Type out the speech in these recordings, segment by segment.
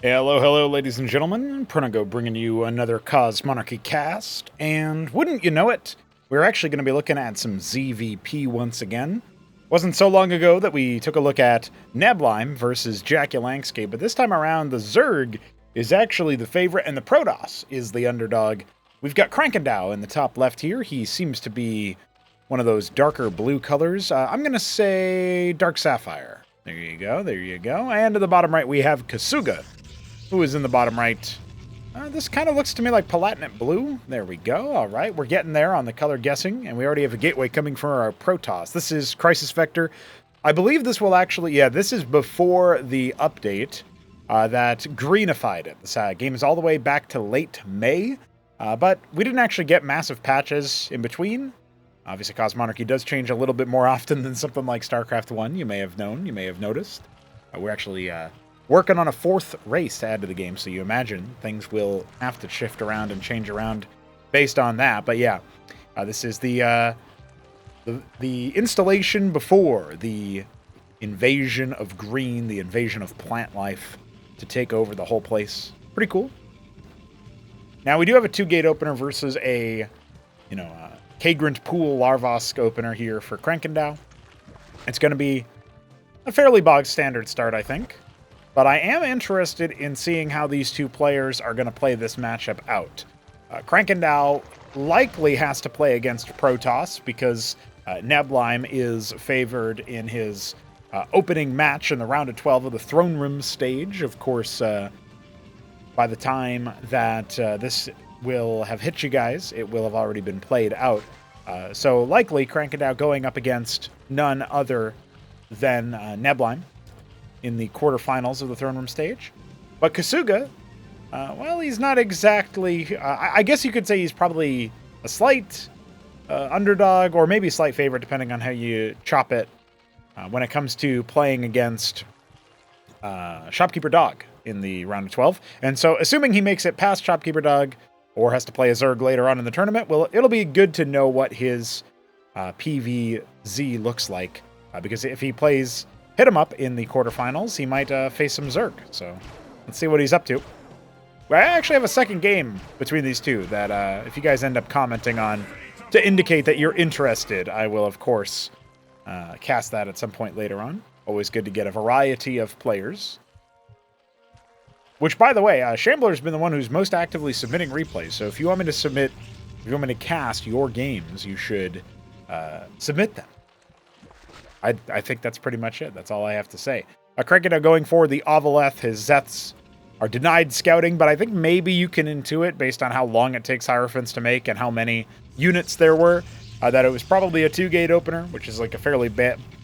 Hello, ladies and gentlemen. Protoss bringing you another Cause Monarchy cast, and wouldn't you know it, we're actually going to be looking at some ZVP once again. Wasn't so long ago that we took a look at Neblime versus Jackulanscape, but this time around the Zerg is actually the favorite and the Protoss is the underdog. We've got Krankendau in the top left here. He seems to be one of those darker blue colors. I'm going to say Dark Sapphire. There you go. And to the bottom right we have Kasuga, who is in the bottom right. This kind of looks to me like Palatinate Blue. There we go. All right, we're getting there on the color guessing, and we already have a gateway coming from our Protoss. This is Crisis Vector. I believe this will actually, this is before the update that greenified it. This game is all the way back to late May, but we didn't actually get massive patches in between. Obviously, Cause Monarchy does change a little bit more often than something like Starcraft 1. You may have known, you may have noticed. We're actually working on a fourth race to add to the game, so you imagine things will have to shift around and change around based on that. But yeah, this is the installation before the invasion of green, the invasion of plant life to take over the whole place. Pretty cool. Now we do have a 2-gate opener versus a, Kagrant Pool Larvosk opener here for Krankendau. It's going to be a fairly bog standard start, I think. But I am interested in seeing how these two players are going to play this matchup out. Krankendau likely has to play against Protoss because Neblime is favored in his opening match in the round of 12 of the Throne Room stage. Of course, by the time that this will have hit you guys, it will have already been played out. So likely Krankendau going up against none other than Neblime in the quarterfinals of the Throne Room stage. But Kasuga, he's not exactly... I guess you could say he's probably a slight underdog, or maybe a slight favorite, depending on how you chop it, when it comes to playing against Shopkeeper Dog in the round of 12. And so, assuming he makes it past Shopkeeper Dog, or has to play a Zerg later on in the tournament, well, it'll be good to know what his PVZ looks like, because if he plays hit him up in the quarterfinals, he might face some Zerg. So let's see what he's up to. I actually have a second game between these two that if you guys end up commenting on to indicate that you're interested, I will, of course, cast that at some point later on. Always good to get a variety of players. Which, by the way, Shambler's been the one who's most actively submitting replays. So if you want me to cast your games, you should submit them. I think that's pretty much it. That's all I have to say. Krankendau going for the Ovaleth. His Zeths are denied scouting, but I think maybe you can intuit, based on how long it takes Hierophants to make and how many units there were, that it was probably a 2-gate opener, which is like a fairly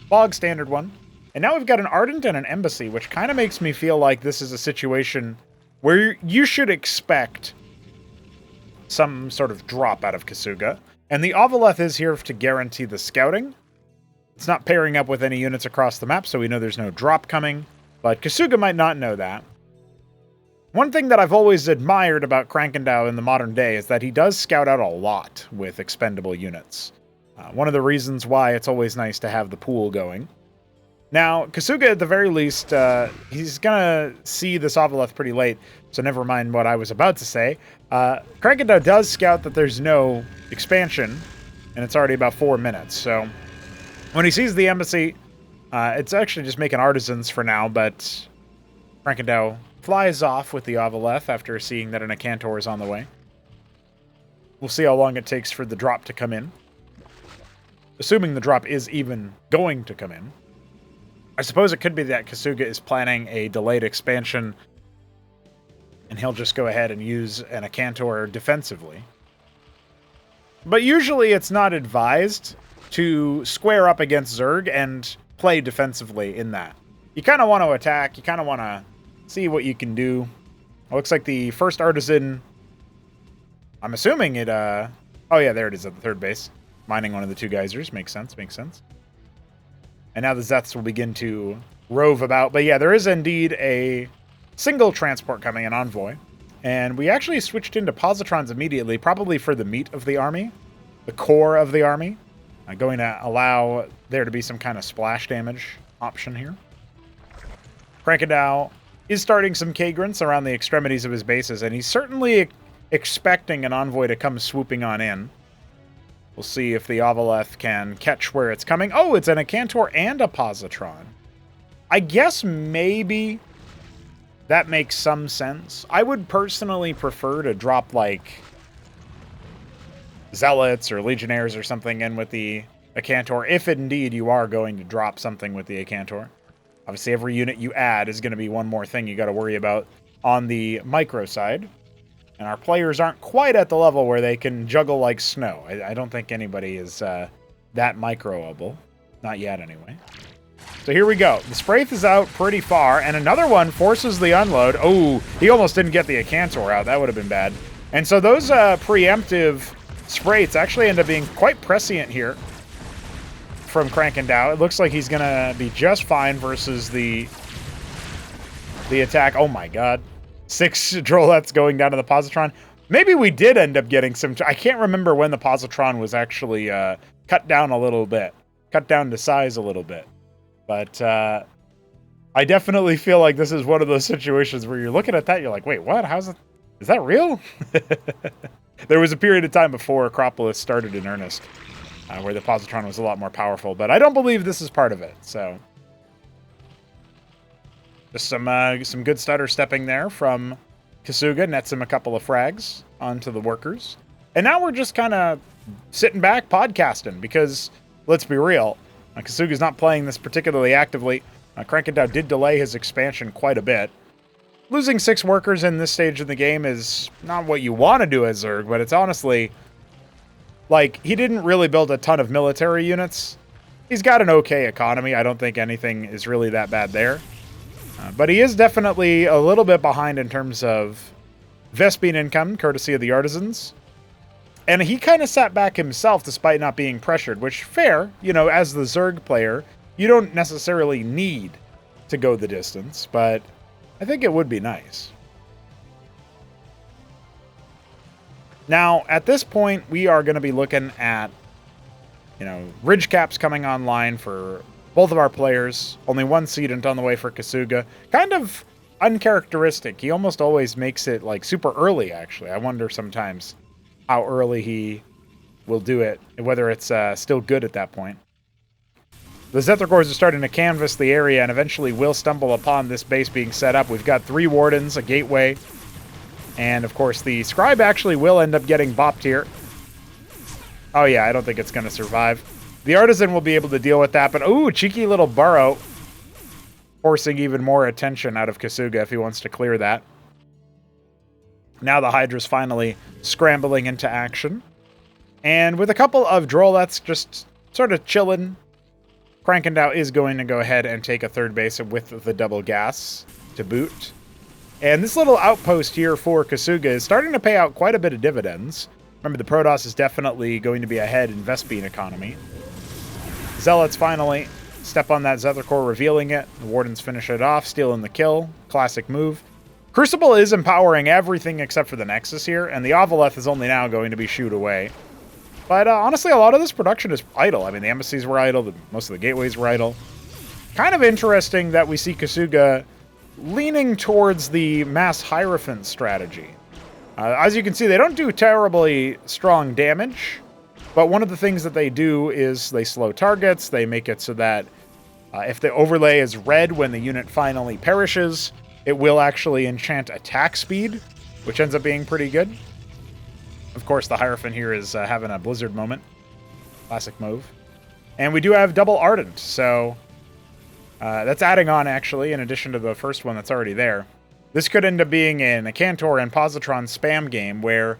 bog standard one. And now we've got an Ardent and an Embassy, which kind of makes me feel like this is a situation where you should expect some sort of drop out of Kasuga. And the Ovaleth is here to guarantee the scouting. It's not pairing up with any units across the map, so we know there's no drop coming. But Kasuga might not know that. One thing that I've always admired about Krankendau in the modern day is that he does scout out a lot with expendable units. One of the reasons why it's always nice to have the pool going. Now, Kasuga, at the very least, he's going to see this Ovaleth pretty late, so never mind what I was about to say. Krankendau does scout that there's no expansion, and it's already about 4 minutes, so when he sees the Embassy, it's actually just making artisans for now, but Krankendau flies off with the Ovaleth after seeing that an Akantor is on the way. We'll see how long it takes for the drop to come in. Assuming the drop is even going to come in. I suppose it could be that Kasuga is planning a delayed expansion, and he'll just go ahead and use an Akantor defensively. But usually it's not advised to square up against Zerg and play defensively in that. You kind of want to attack, you kind of want to see what you can do. It looks like the first artisan, I'm assuming it, oh yeah, there it is at the third base. Mining one of the 2 geysers, makes sense. And now the Zeths will begin to rove about. But yeah, there is indeed a single transport coming, an envoy. And we actually switched into positrons immediately, probably for the meat of the army, the core of the army. Going to allow there to be some kind of splash damage option here. Krankendau is starting some Kagrants around the extremities of his bases, and he's certainly expecting an envoy to come swooping on in. We'll see if the Avaleth can catch where it's coming. Oh, it's an Acantor and a Positron. I guess maybe that makes some sense. I would personally prefer to drop, like, Zealots or Legionnaires or something in with the Acantor, if indeed you are going to drop something with the Acantor. Obviously, every unit you add is going to be one more thing you got to worry about on the micro side. And our players aren't quite at the level where they can juggle like snow. I don't think anybody is that microable. Not yet, anyway. So here we go. The Spraith is out pretty far, and another one forces the unload. Oh, he almost didn't get the Acantor out. That would have been bad. And so those preemptive Spraiths actually end up being quite prescient here from Krankendau. It looks like he's going to be just fine versus the attack. Oh my god. 6 Drolets going down to the Positron. Maybe we did end up getting some... I can't remember when the Positron was actually cut down a little bit. Cut down to size a little bit. But I definitely feel like this is one of those situations where you're looking at that, you're like, wait, what? How's it? Is that real? There was a period of time before Acropolis started in earnest where the Positron was a lot more powerful, but I don't believe this is part of it, so... Just some good stutter stepping there from Kasuga, nets him a couple of frags onto the workers. And now we're just kind of sitting back podcasting because, let's be real, Kasuga's not playing this particularly actively. Krankendau did delay his expansion quite a bit. Losing 6 workers in this stage of the game is not what you want to do as Zerg, but it's honestly, like, he didn't really build a ton of military units. He's got an okay economy. I don't think anything is really that bad there. But he is definitely a little bit behind in terms of Vespene income, courtesy of the artisans. And he kind of sat back himself despite not being pressured, which, fair, you know, as the Zerg player, you don't necessarily need to go the distance, but I think it would be nice. Now, at this point, we are going to be looking at, you know, ridge caps coming online for both of our players. Only 1 Sedent on the way for Kasuga. Kind of uncharacteristic. He almost always makes it, like, super early, actually. I wonder sometimes how early he will do it, and whether it's still good at that point. The Zethicors are starting to canvass the area and eventually will stumble upon this base being set up. We've got 3 Wardens, a Gateway, and, of course, the Scribe actually will end up getting bopped here. Oh, yeah, I don't think it's going to survive. The Artisan will be able to deal with that, but, ooh, cheeky little burrow. Forcing even more attention out of Kasuga if he wants to clear that. Now the Hydra's finally scrambling into action. And with a couple of Drolets just sort of chilling, Krankendau is going to go ahead and take a 3rd base with the double gas to boot. And this little outpost here for Kasuga is starting to pay out quite a bit of dividends. Remember, the Protoss is definitely going to be ahead in Vespene economy. Zealots finally step on that Zethicor, revealing it. The Wardens finish it off, stealing the kill. Classic move. Crucible is empowering everything except for the Nexus here, and the Avaleth is only now going to be shooed away. But honestly, a lot of this production is idle. I mean, the embassies were idle, most of the gateways were idle. Kind of interesting that we see Kasuga leaning towards the mass Hierophant strategy. As you can see, they don't do terribly strong damage, but one of the things that they do is they slow targets. They make it so that if the overlay is red when the unit finally perishes, it will actually enchant attack speed, which ends up being pretty good. Of course, the Hierophant here is having a Blizzard moment. Classic move. And we do have double Ardent, so that's adding on, actually, in addition to the first one that's already there. This could end up being an Acantor and Positron spam game where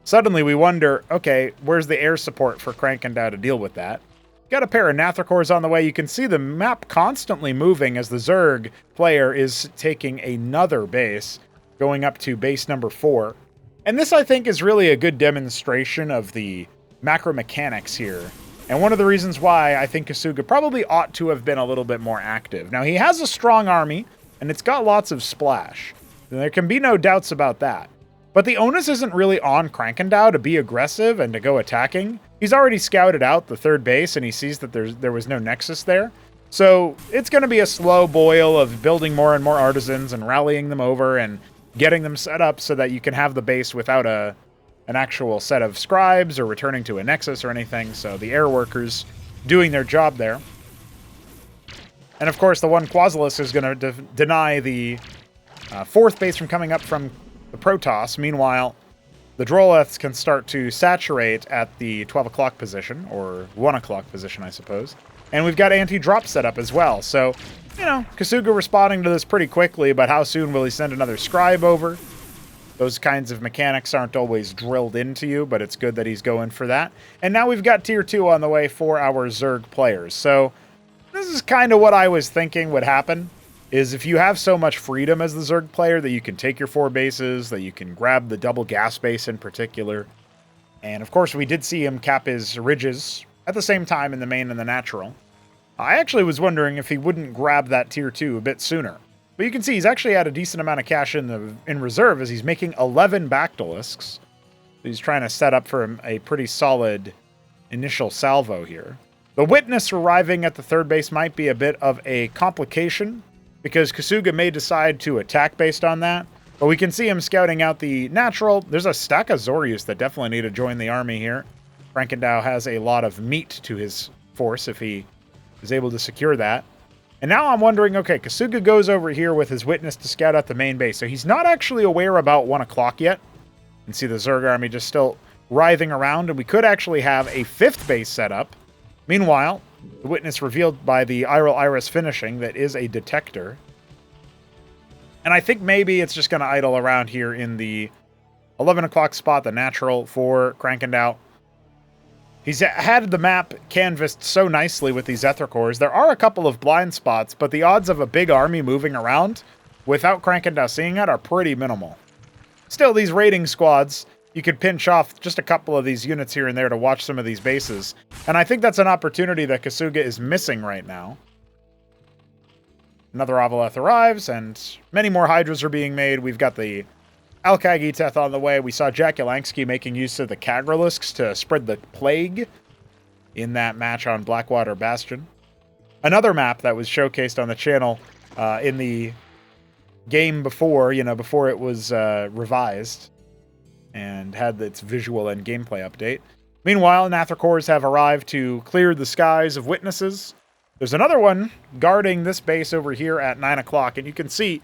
suddenly we wonder, okay, where's the air support for Krankendau to deal with that? Got a pair of Nathrakors on the way. You can see the map constantly moving as the Zerg player is taking another base, going up to base number 4. And this, I think, is really a good demonstration of the macro mechanics here. And one of the reasons why I think Kasuga probably ought to have been a little bit more active. Now, he has a strong army, and it's got lots of splash. There can be no doubts about that. But the onus isn't really on Krankendau to be aggressive and to go attacking. He's already scouted out the 3rd base, and he sees that there was no Nexus there. So it's going to be a slow boil of building more and more artisans and rallying them over and getting them set up so that you can have the base without an actual set of scribes or returning to a Nexus or anything. So the air workers doing their job there. And of course, the one Quasilisk is going to deny the fourth base from coming up from the Protoss. Meanwhile, the Droleths can start to saturate at the 12 o'clock position, or 1 o'clock position, I suppose. And we've got anti-drop set up as well. So, you know, Kasuga responding to this pretty quickly, but how soon will he send another scribe over? Those kinds of mechanics aren't always drilled into you, but it's good that he's going for that. And now we've got Tier 2 on the way for our Zerg players. So this is kind of what I was thinking would happen, is if you have so much freedom as the Zerg player that you can take your 4 bases, that you can grab the double gas base in particular. And of course, we did see him cap his ridges at the same time in the main and the natural. I actually was wondering if he wouldn't grab that Tier 2 a bit sooner. But you can see he's actually had a decent amount of cash in reserve as he's making 11 Bactylisks. He's trying to set up for a pretty solid initial salvo here. The Witness arriving at the third base might be a bit of a complication, because Kasuga may decide to attack based on that. But we can see him scouting out the natural. There's a stack of Zorius that definitely need to join the army here. Krankendau has a lot of meat to his force if he is able to secure that. And now I'm wondering, okay, Kasuga goes over here with his Witness to scout out the main base. So he's not actually aware about 1 o'clock yet. You can see the Zerg army just still writhing around, and we could actually have a 5th base set up. Meanwhile, the Witness revealed by the Iral Iris finishing that is a detector. And I think maybe it's just going to idle around here in the 11 o'clock spot, the natural for Krankendau. He's had the map canvassed so nicely with these Ether cores. There are a couple of blind spots, but the odds of a big army moving around without Krankendau seeing it are pretty minimal. Still, these raiding squads, you could pinch off just a couple of these units here and there to watch some of these bases. And I think that's an opportunity that Kasuga is missing right now. Another Avaleth arrives, and many more Hydras are being made. We've got the Alkagiteth on the way. We saw Jack Yelansky making use of the Kagralisks to spread the plague in that match on Blackwater Bastion. Another map that was showcased on the channel in the game before, before it was revised and had its visual and gameplay update. Meanwhile, Nather cores have arrived to clear the skies of witnesses. There's another one guarding this base over here at 9 o'clock, and you can see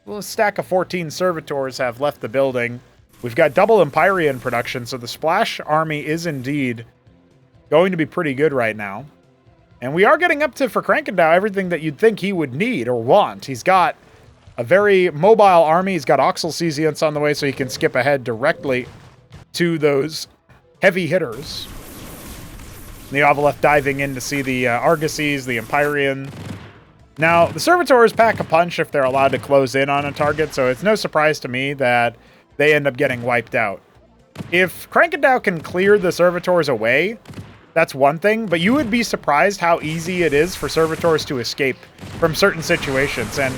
a stack of 14 servitors have left the building. We've got double Empyrean production, so the Splash army is indeed going to be pretty good right now. And we are getting up to, for Krankendau, everything that you'd think he would need or want. He's got a very mobile army. He's got Oxal Cesiants on the way, so he can skip ahead directly to those heavy hitters. The Avaleth diving in to see the Argosies, the Empyrean. Now, the Servitors pack a punch if they're allowed to close in on a target, so it's no surprise to me that they end up getting wiped out. If Krankendau can clear the Servitors away, that's one thing, but you would be surprised how easy it is for Servitors to escape from certain situations. And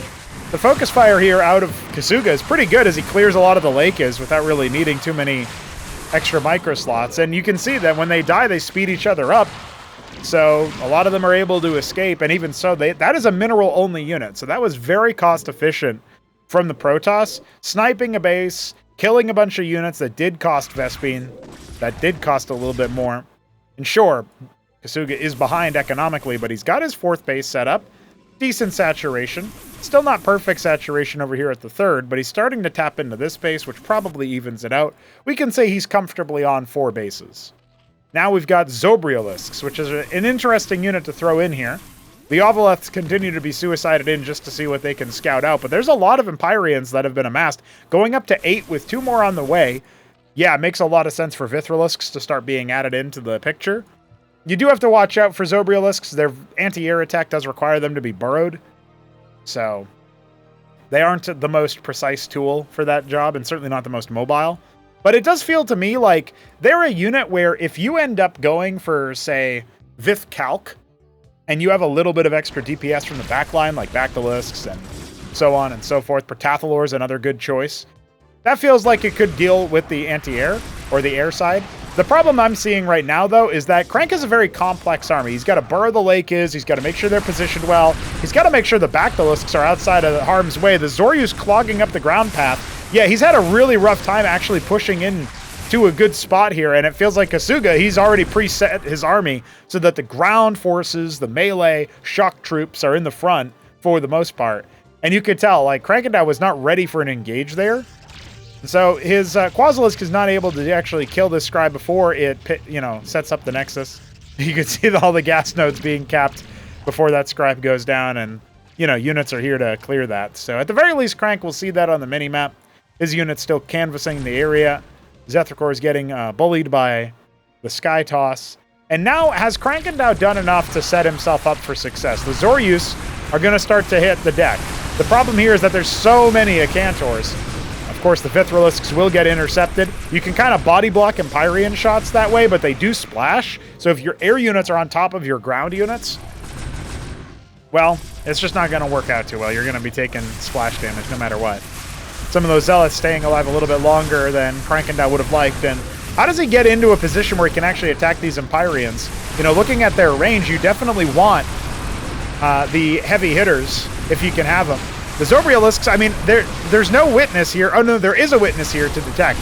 the focus fire here out of Kasuga is pretty good as he clears a lot of the Lakes without really needing too many extra micro slots. And you can see that when they die, they speed each other up. So a lot of them are able to escape, and even so, that is a mineral-only unit. So that was very cost-efficient from the Protoss. Sniping a base, killing a bunch of units that did cost Vespene, that did cost a little bit more. And sure, Kasuga is behind economically, but he's got his 4th base set up. Decent saturation. Still not perfect saturation over here at the 3rd, but he's starting to tap into this base, which probably evens it out. We can say he's comfortably on 4 bases. Now we've got Zobrialisks, which is an interesting unit to throw in here. The Avaleths continue to be suicided in just to see what they can scout out, but there's a lot of Empyreans that have been amassed, going up to 8 with 2 more on the way. Yeah, it makes a lot of sense for Vithralisks to start being added into the picture. You do have to watch out for Zobrialisks. Their anti-air attack does require them to be burrowed, so they aren't the most precise tool for that job, and certainly not the most mobile. But it does feel to me like they're a unit where if you end up going for, say, Vith Calc, and you have a little bit of extra DPS from the backline, like Bactylisks and so on and so forth, Protathalor is another good choice. That feels like it could deal with the anti-air, or the air side. The problem I'm seeing right now, though, is that Crank is a very complex army. He's got to burrow the lake is. He's got to make sure they're positioned well. He's got to make sure the Bactylisks are outside of harm's way. The Zoryu's clogging up the ground path. Yeah, he's had a really rough time actually pushing in to a good spot here, and it feels like Kasuga, he's already preset his army so that the ground forces, the melee, shock troops are in the front for the most part. And you could tell, like, Krankendau was not ready for an engage there. So his Quasilisk is not able to actually kill this Scribe before it, sets up the Nexus. You can see all the gas nodes being capped before that Scribe goes down, and, units are here to clear that. So at the very least, Crank will see that on the minimap. His unit's still canvassing the area. Zethrakor is getting bullied by the Sky Toss. And now, has Krankendau done enough to set himself up for success? The Zoryus are going to start to hit the deck. The problem here is that there's so many Acantors. Of course, the Vithrilisks will get intercepted. You can kind of body block Empyrean shots that way, but they do splash. So if your air units are on top of your ground units, well, it's just not going to work out too well. You're going to be taking splash damage no matter what. Some of those Zealots staying alive a little bit longer than Krankendau would have liked. And how does he get into a position where he can actually attack these Empyreans? Looking at their range, you definitely want the heavy hitters if you can have them. The Zobrialisks, I mean, there's no witness here. Oh, no, there is a witness here to detect.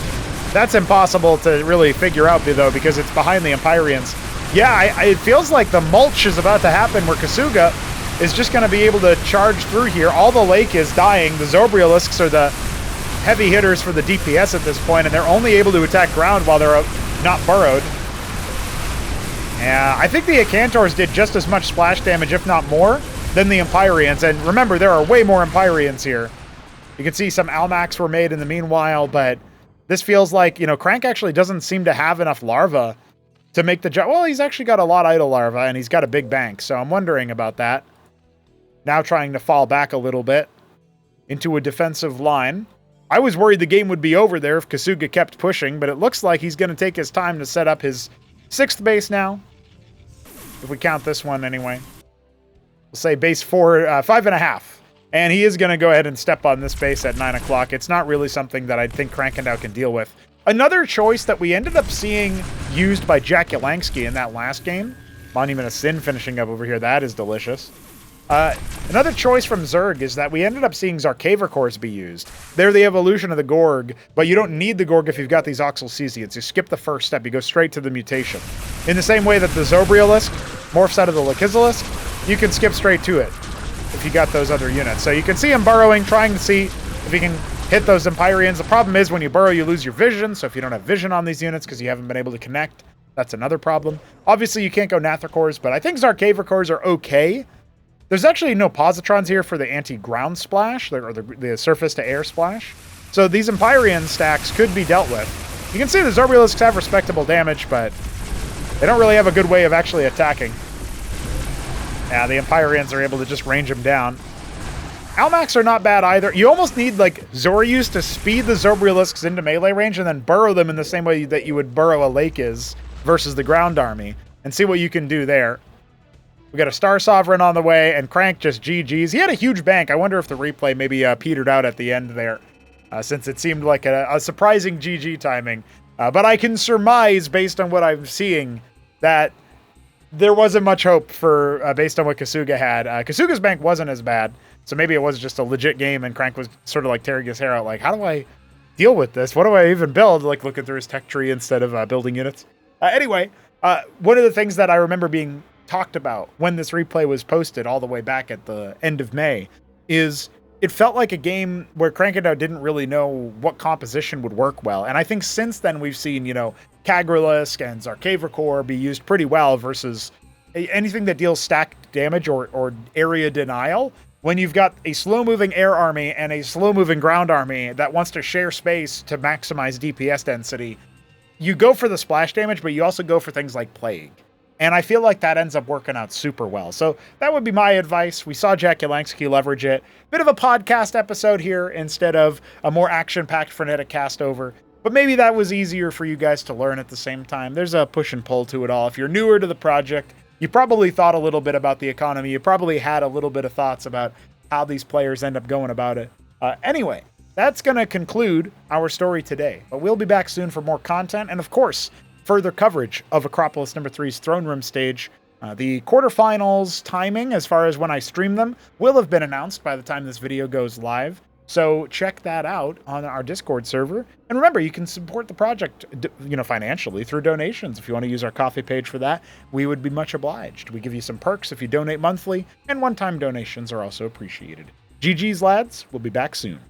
That's impossible to really figure out, though, because it's behind the Empyreans. Yeah, it feels like the mulch is about to happen where Kasuga is just going to be able to charge through here. All the lake is dying. The Zobrialisks are the heavy hitters for the DPS at this point, and they're only able to attack ground while they're not burrowed. Yeah, I think the Acantors did just as much splash damage, if not more, than the Empyreans. And remember, there are way more Empyreans here. You can see some Almacs were made in the meanwhile, but this feels like, Crank actually doesn't seem to have enough larva to make the job. Well, he's actually got a lot of idle larva, and he's got a big bank, so I'm wondering about that. Now trying to fall back a little bit into a defensive line. I was worried the game would be over there if Kasuga kept pushing, but it looks like he's going to take his time to set up his 6th base now. If we count this one anyway. We'll say base 5.5. And he is going to go ahead and step on this base at 9 o'clock. It's not really something that I think Krankendau can deal with. Another choice that we ended up seeing used by Jack Yelansky in that last game. Monument of Sin finishing up over here. That is delicious. Another choice from Zerg is that we ended up seeing Zarkavor be used. They're the evolution of the Gorg, but you don't need the Gorg if you've got these Oxalcesians. You skip the first step, you go straight to the mutation. In the same way that the Zobrialisk morphs out of the Lakizalisk, you can skip straight to it if you got those other units. So you can see him burrowing, trying to see if he can hit those Empyreans. The problem is when you burrow, you lose your vision, so if you don't have vision on these units because you haven't been able to connect, that's another problem. Obviously, you can't go Nathracors, but I think Zarkavor are okay. There's actually no positrons here for the anti-ground splash, or the surface-to-air splash. So these Empyrean stacks could be dealt with. You can see the Zobrialisks have respectable damage, but they don't really have a good way of actually attacking. Yeah, the Empyreans are able to just range them down. Almacs are not bad either. You almost need, Zoryus to speed the Zobrialisks into melee range and then burrow them in the same way that you would burrow a lake is versus the ground army, and see what you can do there. We got a Star Sovereign on the way, and Crank just GG's. He had a huge bank. I wonder if the replay maybe petered out at the end there, since it seemed like a surprising GG timing. But I can surmise, based on what I'm seeing, that there wasn't much hope for based on what Kasuga had. Kasuga's bank wasn't as bad, so maybe it was just a legit game, and Crank was sort of tearing his hair out, how do I deal with this? What do I even build? Looking through his tech tree instead of building units. Anyway, one of the things that I remember being talked about when this replay was posted all the way back at the end of May is it felt like a game where Krankendau didn't really know what composition would work well. And I think since then we've seen, Kagralisk and Zarkavor be used pretty well versus anything that deals stacked damage or area denial. When you've got a slow-moving air army and a slow-moving ground army that wants to share space to maximize DPS density, you go for the splash damage, but you also go for things like Plague. And I feel like that ends up working out super well. So that would be my advice. We saw Jack Yelansky leverage it. Bit of a podcast episode here instead of a more action-packed frenetic cast over. But maybe that was easier for you guys to learn at the same time. There's a push and pull to it all. If you're newer to the project, you probably thought a little bit about the economy. You probably had a little bit of thoughts about how these players end up going about it. Anyway, that's going to conclude our story today. But we'll be back soon for more content. And of course, further coverage of Acropolis number 3's Throne Room stage. The quarterfinals timing, as far as when I stream them, will have been announced by the time this video goes live. So check that out on our Discord server. And remember, you can support the project, financially through donations. If you want to use our Ko-fi page for that, we would be much obliged. We give you some perks if you donate monthly, and one-time donations are also appreciated. GG's, lads. We'll be back soon.